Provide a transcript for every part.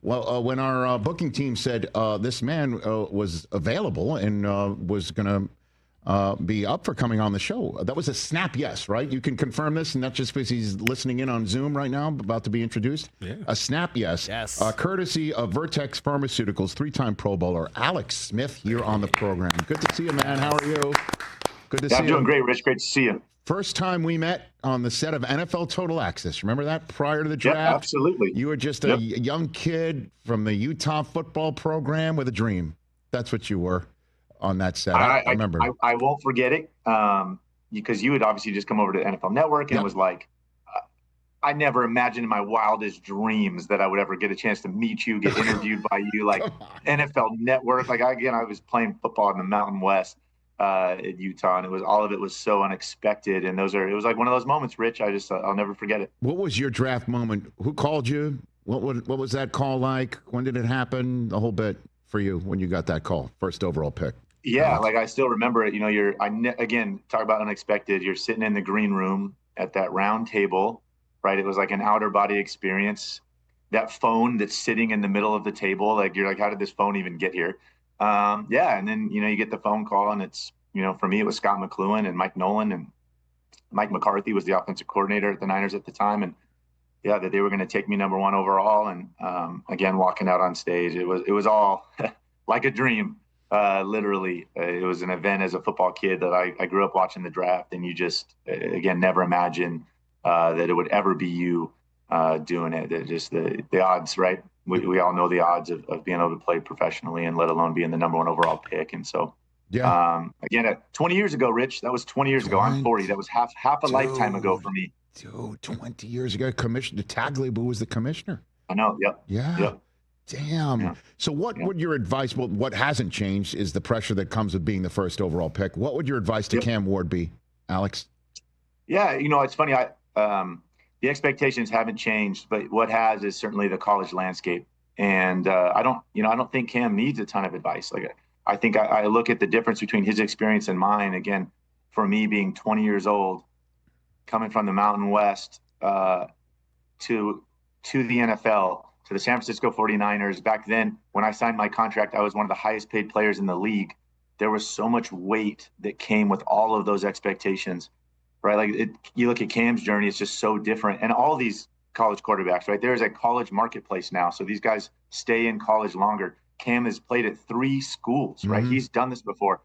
Well, when our booking team said this man was available and was going to be up for coming on the show, that was a snap yes, right? You can confirm this, and not just because he's listening in on Zoom right now, about to be introduced. Yeah. A snap yes. Yes. Courtesy of Vertex Pharmaceuticals, 3-time Pro Bowler Alex Smith here on the program. Good to see you, man. How are you? Good to see you. I'm doing great, Rich. Great to see you. First time we met on the set of NFL Total Access. Remember that prior to the draft? Yeah, absolutely. You were just a young kid from the Utah football program with a dream. That's what you were on that set. I remember. I won't forget it because you had obviously just come over to NFL Network, and it was like, I never imagined in my wildest dreams that I would ever get a chance to meet you, get interviewed by you, like NFL Network. Like, I was playing football in the Mountain West at Utah, and all of it was so unexpected. And it was like one of those moments, Rich. I'll never forget it. What was your draft moment? Who called you? What was that call like? When did it happen? The whole bit for you when you got that call, first overall pick. Yeah, like I still remember it. You know, again, talk about unexpected. You're sitting in the green room at that round table, right? It was like an outer body experience. That phone that's sitting in the middle of the table, like you're like, how did this phone even get here? And then you get the phone call, and it's for me it was Scott McCloughan and Mike Nolan, and Mike McCarthy was the offensive coordinator at the Niners at the time, and that they were going to take me number 1 overall. And again, walking out on stage, it was all like a dream. Literally, it was an event as a football kid that I grew up watching the draft, and you just, again, never imagine that it would ever be you doing it. Just the odds, right? We all know the odds of being able to play professionally, and let alone being the number 1 overall pick. And so, again, 20 years ago, Rich, that was 20 years ago. I'm 40. That was half a lifetime ago for me. Dude, 20 years ago, Commissioner Tagliabue was the commissioner. I know. Yep. Yeah. Yep. Damn. Yeah. So what would your advice, well, what hasn't changed is the pressure that comes with being the first overall pick. What would your advice to Cam Ward be, Alex? Yeah, it's funny. The expectations haven't changed, but what has is certainly the college landscape. And I don't think Cam needs a ton of advice. Like, I think I look at the difference between his experience and mine. Again, for me being 20 years old, coming from the Mountain West to the NFL, to the San Francisco 49ers. Back then, when I signed my contract, I was one of the highest paid players in the league. There was so much weight that came with all of those expectations, right? Like you look at Cam's journey, it's just so different. And all these college quarterbacks, right? There's a college marketplace now. So these guys stay in college longer. Cam has played at 3 schools, right? Mm-hmm. He's done this before.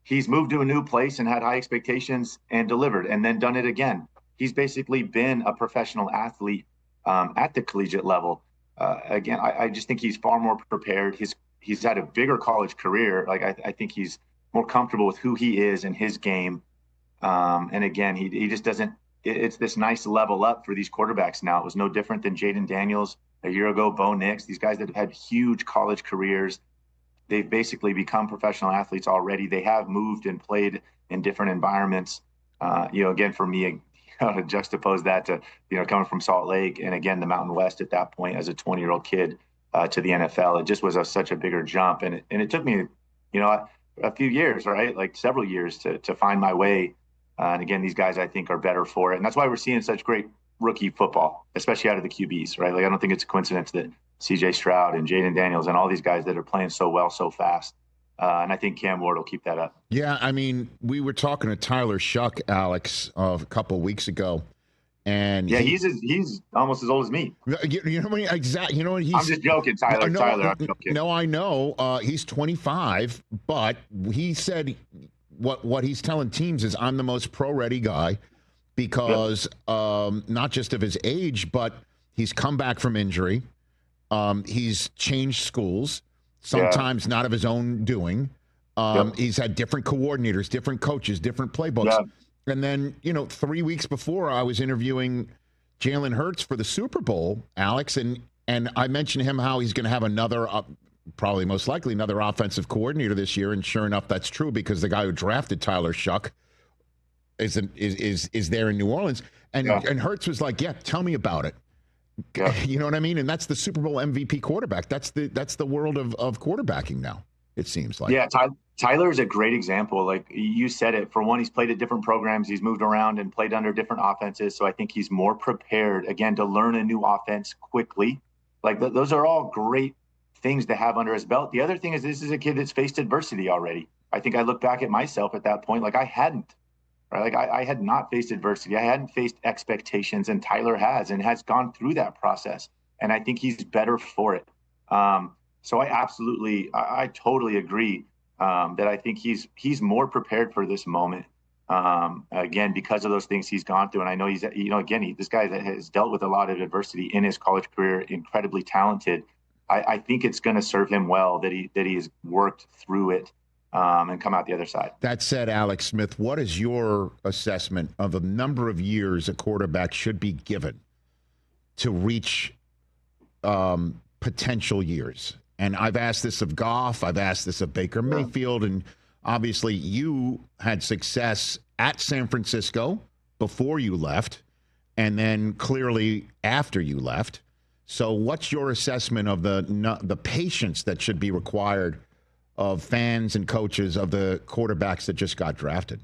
He's moved to a new place and had high expectations and delivered, and then done it again. He's basically been a professional athlete at the collegiate level. Again, I just think he's far more prepared. He's had a bigger college career. Like I think he's more comfortable with who he is and his game. And again, he just doesn't. It's this nice level up for these quarterbacks now. It was no different than Jaden Daniels a year ago, Bo Nix. These guys that have had huge college careers, they've basically become professional athletes already. They have moved and played in different environments. Again, for me, to juxtapose that to, coming from Salt Lake and again, the Mountain West at that point as a 20-year-old kid to the NFL, it just was such a bigger jump. And it took me, a few years, right? Like several years to find my way. And again, these guys I think are better for it. And that's why we're seeing such great rookie football, especially out of the QBs, right? Like I don't think it's a coincidence that CJ Stroud and Jaden Daniels and all these guys that are playing so well, so fast. And I think Cam Ward will keep that up. Yeah, I mean, we were talking to Tyler Shuck, Alex, a couple of weeks ago, and he's almost as old as me. You know what? Exactly. You know what? I'm just joking, Tyler. I'm joking. No, I know. He's 25, but he said what he's telling teams is I'm the most pro-ready guy because not just of his age, but he's come back from injury. He's changed schools. Sometimes not of his own doing. He's had different coordinators, different coaches, different playbooks. Yeah. And then, 3 weeks before I was interviewing Jalen Hurts for the Super Bowl, Alex, and I mentioned him how he's going to have another, probably most likely another offensive coordinator this year. And sure enough, that's true because the guy who drafted Tyler Shuck is there in New Orleans. And Hurts was like, yeah, tell me about it. Yeah. You know what I mean? And that's the Super Bowl MVP quarterback. That's the world of quarterbacking now, it seems like. Yeah, Tyler is a great example. Like you said it. For one, he's played at different programs. He's moved around and played under different offenses. So I think he's more prepared, again, to learn a new offense quickly. Like those are all great things to have under his belt. The other thing is this is a kid that's faced adversity already. I think I look back at myself at that point, like I hadn't, right? Like I had not faced adversity. I hadn't faced expectations, and Tyler has and has gone through that process. And I think he's better for it. So I totally agree that I think he's more prepared for this moment. Again, because of those things he's gone through. And I know he's, this guy that has dealt with a lot of adversity in his college career, incredibly talented. I think it's going to serve him well that he has worked through it and come out the other side. That said, Alex Smith, what is your assessment of the number of years a quarterback should be given to reach potential years? And I've asked this of Goff, I've asked this of Baker Mayfield, and obviously you had success at San Francisco before you left, and then clearly after you left. So what's your assessment of the patience that should be required of fans and coaches of the quarterbacks that just got drafted?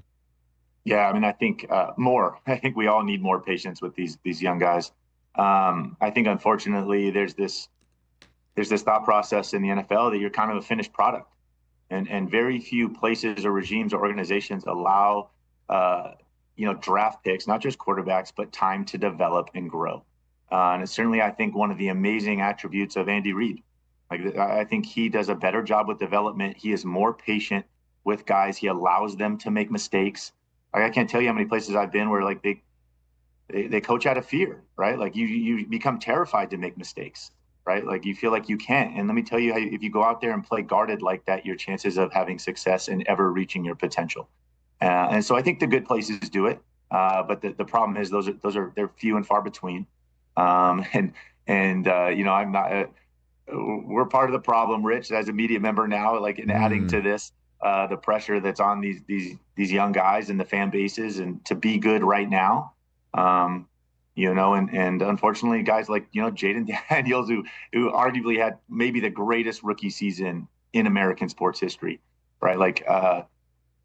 Yeah, I mean, I think more. I think we all need more patience with these young guys. I think, unfortunately, there's this thought process in the NFL that you're kind of a finished product, and very few places or regimes or organizations allow draft picks, not just quarterbacks, but time to develop and grow. And it's certainly, I think, one of the amazing attributes of Andy Reid. Like, I think he does a better job with development. He is more patient with guys. He allows them to make mistakes. Like, I can't tell you how many places I've been where like they coach out of fear, right? Like you become terrified to make mistakes, right? Like you feel like you can't. And let me tell you, if you go out there and play guarded like that, your chances of having success and ever reaching your potential. And so I think the good places do it, but the problem is they're few and far between. I'm not. We're part of the problem, Rich, as a media member now, like in adding to this, the pressure that's on these young guys and the fan bases, and to be good right now. And unfortunately, guys like Jaden Daniels, who arguably had maybe the greatest rookie season in American sports history, right? Like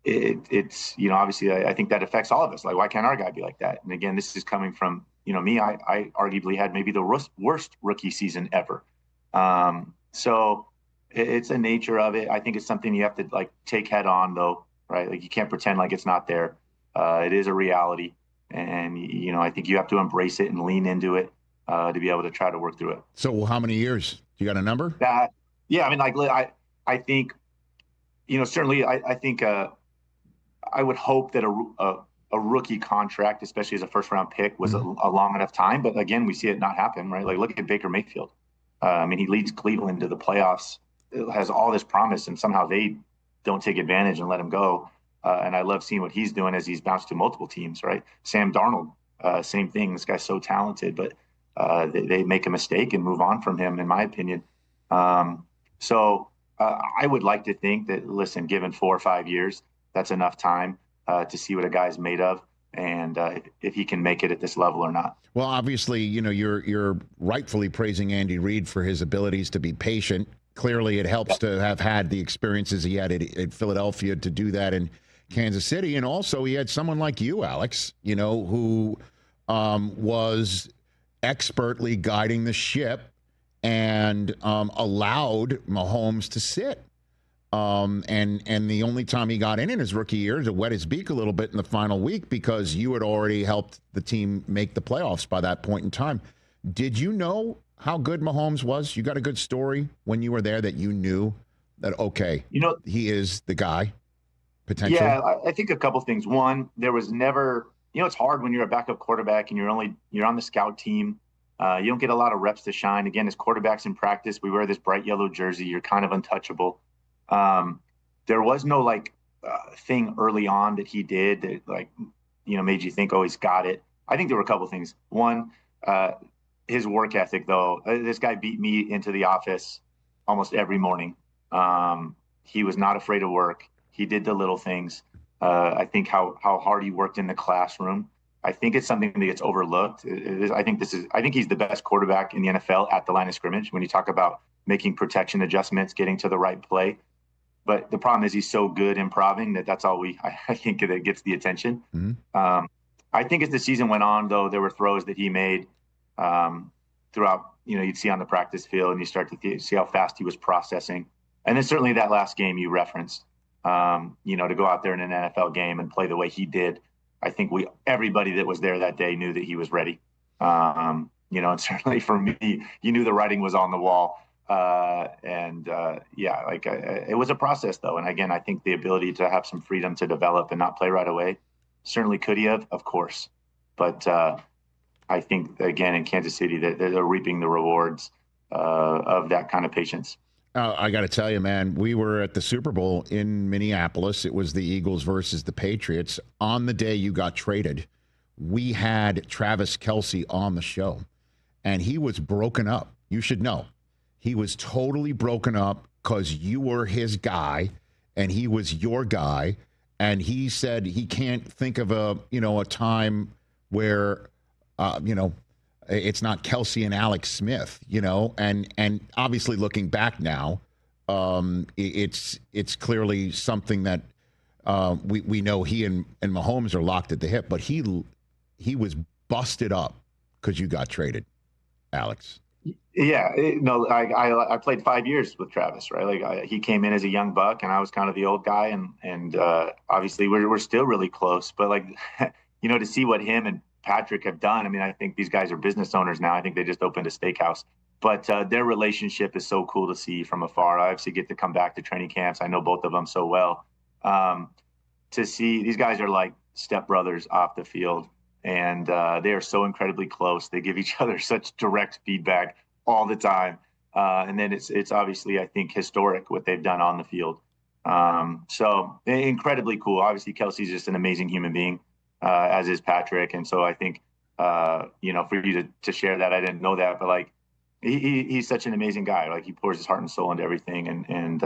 it's obviously I think that affects all of us. Like, why can't our guy be like that? And again, this is coming from me. I arguably had maybe the worst rookie season ever. So it's a nature of it. I think it's something you have to like take head on, though, right? Like you can't pretend like it's not there. It is a reality, and I think you have to embrace it and lean into it to be able to try to work through it. So how many years? You got a number? Yeah, I mean, like I think certainly I think I would hope that a rookie contract, especially as a first round pick, was a long enough time. But again, we see it not happen, right? Like look at Baker Mayfield. I mean, he leads Cleveland to the playoffs. It has all this promise, and somehow they don't take advantage and let him go. And I love seeing what he's doing as he's bounced to multiple teams, right? Sam Darnold, same thing. This guy's so talented, but they make a mistake and move on from him, in my opinion. So I would like to think that, listen, given 4 or 5 years, that's enough time to see what a guy's made of, and if he can make it at this level or not. Well, obviously, you're rightfully praising Andy Reid for his abilities to be patient. Clearly, it helps to have had the experiences he had at Philadelphia to do that in Kansas City. And also, he had someone like you, Alex, who was expertly guiding the ship and allowed Mahomes to sit. And the only time he got in his rookie year to wet his beak a little bit in the final week, because you had already helped the team make the playoffs by that point in time. Did you know how good Mahomes was? You got a good story when you were there that you knew that, okay, he is the guy, potentially? Yeah, I think a couple things. One, there was never, it's hard when you're a backup quarterback and you're on the scout team. You don't get a lot of reps to shine. Again, as quarterbacks in practice, we wear this bright yellow jersey. You're kind of untouchable. There was no thing early on that he did that made you think, oh, he's got it. I think there were a couple things. One, his work ethic, though. This guy beat me into the office almost every morning. He was not afraid of work. He did the little things. I think how hard he worked in the classroom. I think it's something that gets overlooked. I think he's the best quarterback in the NFL at the line of scrimmage when you talk about making protection adjustments, getting to the right play. But the problem is he's so good improving that's all I think that gets the attention. Mm-hmm. I think as the season went on, though, there were throws that he made throughout, you'd see on the practice field, and you start to see how fast he was processing. And then certainly that last game you referenced, to go out there in an NFL game and play the way he did. I think everybody that was there that day knew that he was ready. And certainly for me, you knew the writing was on the wall. It was a process though. And again, I think the ability to have some freedom to develop and not play right away, certainly could he have, of course. But I think, again, in Kansas City, they're reaping the rewards of that kind of patience. I got to tell you, man, we were at the Super Bowl in Minneapolis. It was the Eagles versus the Patriots. On the day you got traded, we had Travis Kelce on the show, and he was broken up. You should know. He was totally broken up because you were his guy, and he was your guy. And he said he can't think of a time where, it's not Kelce and Alex Smith, and obviously looking back now, it's clearly something that we know he and Mahomes are locked at the hip, but he was busted up because you got traded, Alex. Yeah, I played 5 years with Travis, right? He came in as a young buck, and I was kind of the old guy, and obviously we're still really close, but to see what him and Patrick have done. I mean, I think these guys are business owners now. I think they just opened a steakhouse, but their relationship is so cool to see from afar. I obviously get to come back to training camps. I know both of them so well. To see these guys are like stepbrothers off the field, and they are so incredibly close. They give each other such direct feedback all the time. And then it's obviously, I think, historic what they've done on the field. So incredibly cool. Obviously, Kelce's just an amazing human being. As is Patrick. And so I think, for you to share that, I didn't know that, but he's such an amazing guy. He pours his heart and soul into everything. And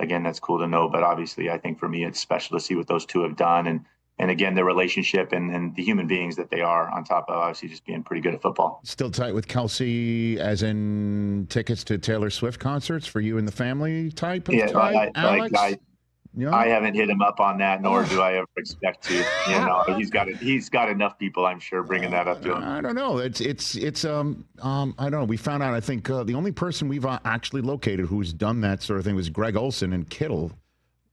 again, that's cool to know. But obviously, I think for me, it's special to see what those two have done. And again, their relationship and the human beings that they are, on top of obviously just being pretty good at football. Still tight with Kelce, as in tickets to Taylor Swift concerts for you and the family type of type, Alex? I haven't hit him up on that, nor do I ever expect to. He's got enough people, I'm sure, bringing that up to him. I don't know. It's I don't know. We found out, I think, the only person we've actually located who's done that sort of thing was Greg Olson, and Kittle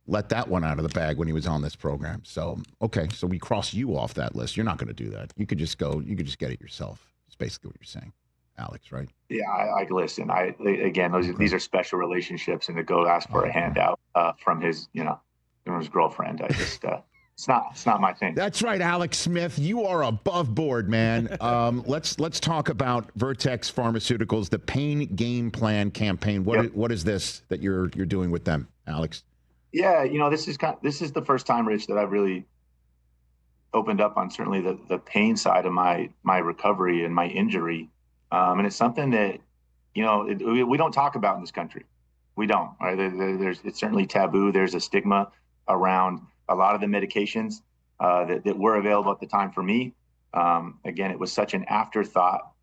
let that one out of the bag when he was on this program. So, okay, so we cross you off that list. You're not going to do that. You could just get it yourself. It's basically what you're saying, Alex, right? Yeah, I listen. These are special relationships, and to go ask for a handout from his girlfriend, it's not my thing. That's right, Alex Smith. You are above board, man. Let's talk about Vertex Pharmaceuticals, the Pain Game Plan campaign. What is this that you're doing with them, Alex? Yeah, this is the first time, Rich, that I've really opened up on certainly the pain side of my recovery and my injury. And it's something that, we don't talk about in this country. We don't, right? It's certainly taboo. There's a stigma around a lot of the medications that were available at the time for me. Again, it was such an afterthought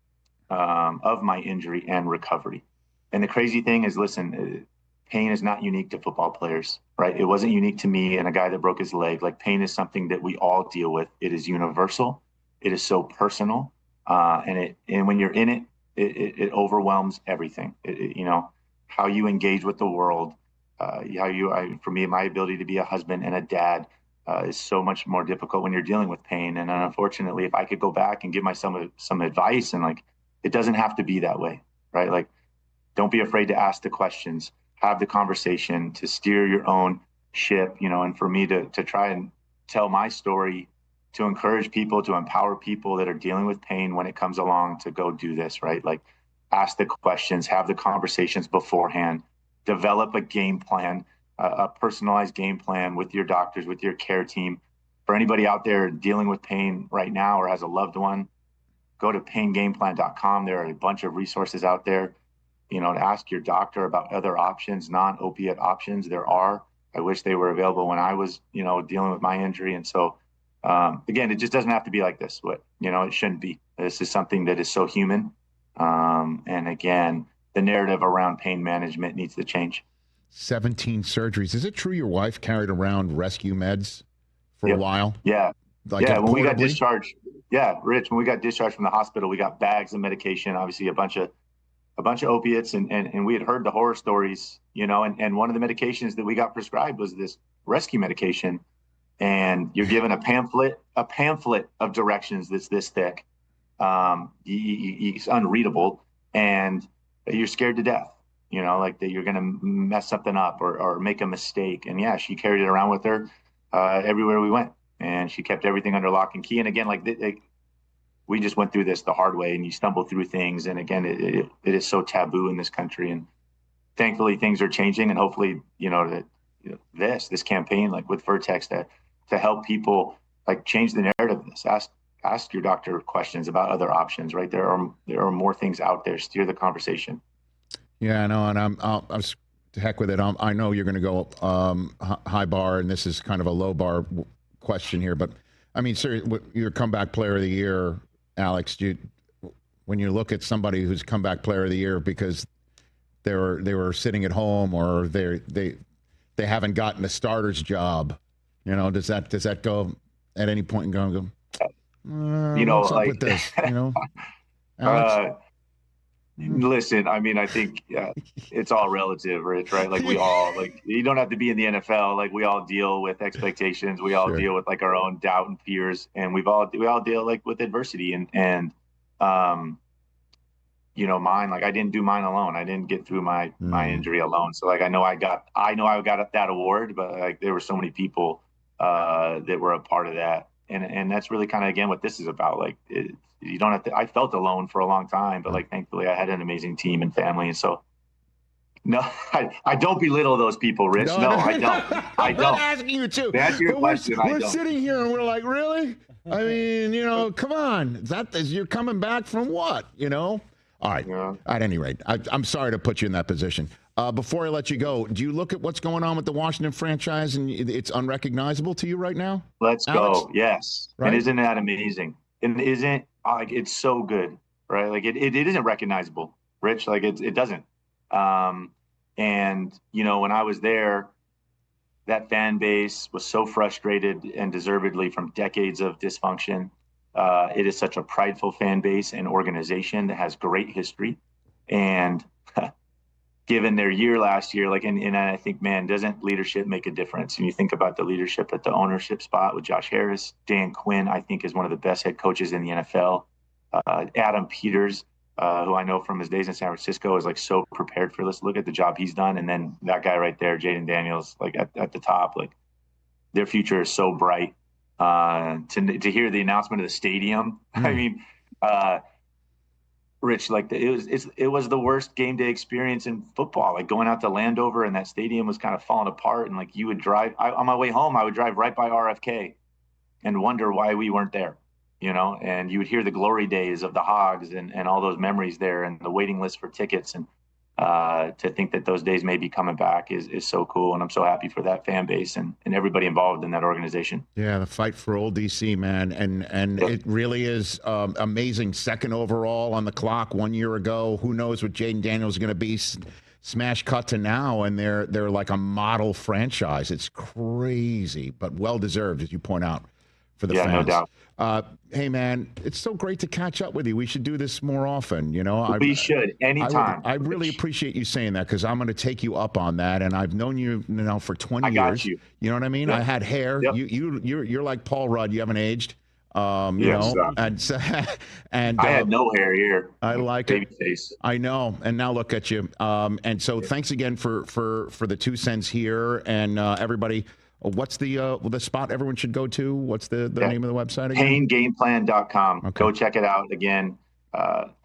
of my injury and recovery. And the crazy thing is, listen, pain is not unique to football players, right? It wasn't unique to me and a guy that broke his leg. Pain is something that we all deal with. It is universal. It is so personal. And when you're in it, it overwhelms everything. How you engage with the world, for me, my ability to be a husband and a dad is so much more difficult when you're dealing with pain. And unfortunately, if I could go back and give myself some advice, and it doesn't have to be that way, right? Don't be afraid to ask the questions, have the conversation, to steer your own ship, and for me to try and tell my story, to encourage people, to empower people that are dealing with pain when it comes along, to go do this, right? Ask the questions, have the conversations beforehand, develop a game plan, a personalized game plan with your doctors, with your care team. For anybody out there dealing with pain right now or has a loved one, go to paingameplan.com. There are a bunch of resources out there, to ask your doctor about other options, non-opiate options. There are. I wish they were available when I was, dealing with my injury. And so, again, it just doesn't have to be like this. It shouldn't be. This is something that is so human. And again, the narrative around pain management needs to change. 17 surgeries. Is it true your wife carried around rescue meds for a while? Yeah. When we got discharged, Yeah, Rich, when we got discharged from the hospital, we got bags of medication, obviously a bunch of opiates, and we had heard the horror stories, and one of the medications that we got prescribed was this rescue medication. And you're given a pamphlet of directions that's this thick. It's unreadable, and you're scared to death, like that you're going to mess something up or make a mistake. And yeah, she carried it around with her everywhere we went, and she kept everything under lock and key. And again, like we just went through this the hard way, and you stumble through things. And again, it is so taboo in this country, and thankfully things are changing. And hopefully, this campaign, like with Vertex, to help people like change the narrative of this. Ask your doctor questions about other options, right? There are more things out there. Steer the conversation. Yeah, I know, and I'm to heck with it. I know you're going to go high bar, and this is kind of a low bar question here, but I mean, seriously, your comeback player of the year, Alex. When you look at somebody who's comeback player of the year because they were sitting at home or they haven't gotten a starter's job, does that go at any point and go? What's up with this? Alex? Listen, I mean, I think it's all relative, Rich, right? Like we all, you don't have to be in the NFL. Like we all deal with expectations. We all deal with like our own doubt and fears, and we all deal like with adversity and mine, like I didn't do mine alone. I didn't get through my injury alone. So like, I know I got that award, but like there were so many people that were a part of that. And that's really kind of, again, what this is about. Like you don't have to, I felt alone for a long time, but like, thankfully I had an amazing team and family. And so, no, I don't belittle those people, Rich. No, I don't. I'm not asking you to. That's your question. We're sitting here and we're like, really? I mean, come on. You're coming back from what, All right. Yeah. At any rate, I'm sorry to put you in that position. Before I let you go, do you look at what's going on with the Washington franchise and it's unrecognizable to you right now? Let's Alex? go. Yes. Right? And isn't that amazing? And isn't it's so good, right? Like it isn't recognizable, Rich. Like it doesn't. And when I was there, that fan base was so frustrated and deservedly from decades of dysfunction. It is such a prideful fan base and organization that has great history. And given their year last year, and I think, man, doesn't leadership make a difference? And you think about the leadership at the ownership spot with Josh Harris, Dan Quinn, I think is one of the best head coaches in the NFL. Adam Peters, who I know from his days in San Francisco, is like so prepared for this. Look at the job he's done. And then that guy right there, Jaden Daniels, like at the top, like their future is so bright. To hear the announcement of the stadium, I mean, Rich, like it was the worst game day experience in football. Like going out to Landover and that stadium was kind of falling apart. And like you would drive on my way home, I would drive right by RFK and wonder why we weren't there, and you would hear the glory days of the Hogs and all those memories there and the waiting list for tickets. And to think that those days may be coming back is so cool. And I'm so happy for that fan base and everybody involved in that organization. Yeah, the fight for old DC, man. And it really is amazing. Second overall on the clock 1 year ago. Who knows what Jaden Daniels is going to be? Smash cut to now, and they're like a model franchise. It's crazy, but well-deserved, as you point out, for the fans. No doubt. Hey, man, it's so great to catch up with you. We should do this more often, We should, anytime. I really appreciate you saying that because I'm going to take you up on that, and I've known you now for 20 years. I got you. You know what I mean? Yep. I had hair. Yep. You're like Paul Rudd. You haven't aged. Yes, and I had no hair here. I like baby it. Face. I know, and now look at you. And so thanks again for the 2 cents here, and everybody. What's the spot everyone should go to? What's the name of the website again? PainGamePlan.com. Okay. Go check it out. Again,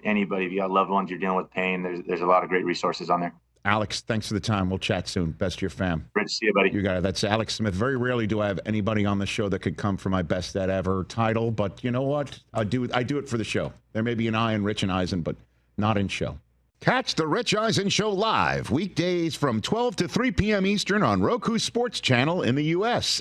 anybody, if you got loved ones you're dealing with pain, there's a lot of great resources on there. Alex, thanks for the time. We'll chat soon. Best to your fam. Great to see you, buddy. You got it. That's Alex Smith. Very rarely do I have anybody on the show that could come for my best that ever title, but you know what? I do it for the show. There may be an I in Rich and Eisen, but not in show. Catch the Rich Eisen Show live weekdays from 12 to 3 p.m. Eastern on Roku Sports Channel in the U.S.